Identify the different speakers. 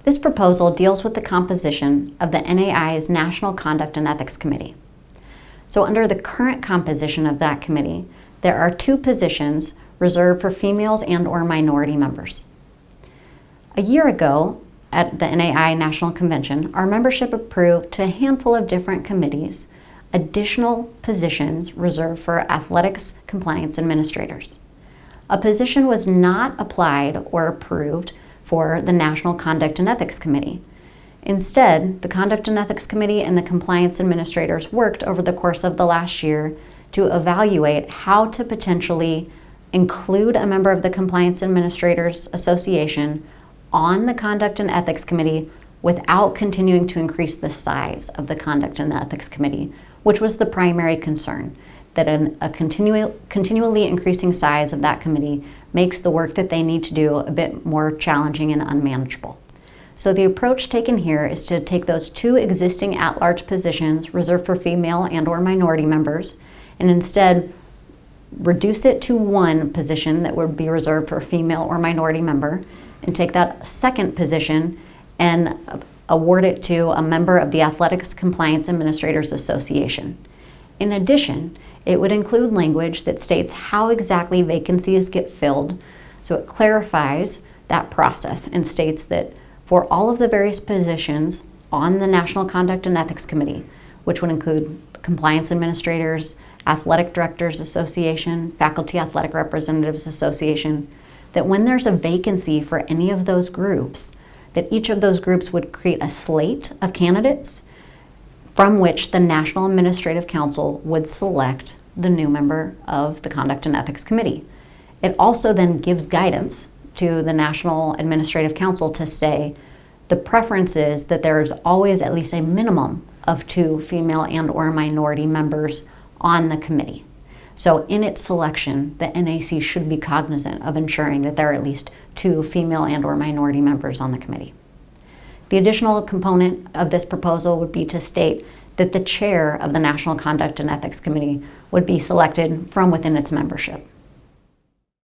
Speaker 1: This proposal deals with the composition of the NAI's National Conduct and Ethics Committee. So under the current composition of that committee, there are 2 positions reserved for females and/or minority members. A year ago, at the NAI National Convention, our membership approved to a handful of different committees additional positions reserved for athletics compliance administrators. A position was not applied or approved for the National Conduct and Ethics Committee. Instead, the Conduct and Ethics Committee and the compliance administrators worked over the course of the last year to evaluate how to potentially include a member of the Compliance Administrators Association on the Conduct and Ethics Committee without continuing to increase the size of the Conduct and Ethics Committee, which was the primary concern, that a continually increasing size of that committee makes the work that they need to do a bit more challenging and unmanageable. So the approach taken here is to take those 2 existing at-large positions reserved for female and/or minority members and instead reduce it to 1 position that would be reserved for a female or minority member, and take that second position and award it to a member of the Athletics Compliance Administrators Association. In addition, it would include language that states how exactly vacancies get filled, so it clarifies that process and states that for all of the various positions on the National Conduct and Ethics Committee, which would include compliance administrators, Athletic Directors Association, Faculty Athletic Representatives Association, that when there's a vacancy for any of those groups, that each of those groups would create a slate of candidates from which the National Administrative Council would select the new member of the Conduct and Ethics Committee. It also then gives guidance to the National Administrative Council to say the preference is that there's always at least a minimum of 2 female and/or minority members on the committee. So in its selection, the NAC should be cognizant of ensuring that there are at least 2 female and/or minority members on the committee. The additional component of this proposal would be to state that the chair of the National Conduct and Ethics Committee would be selected from within its membership.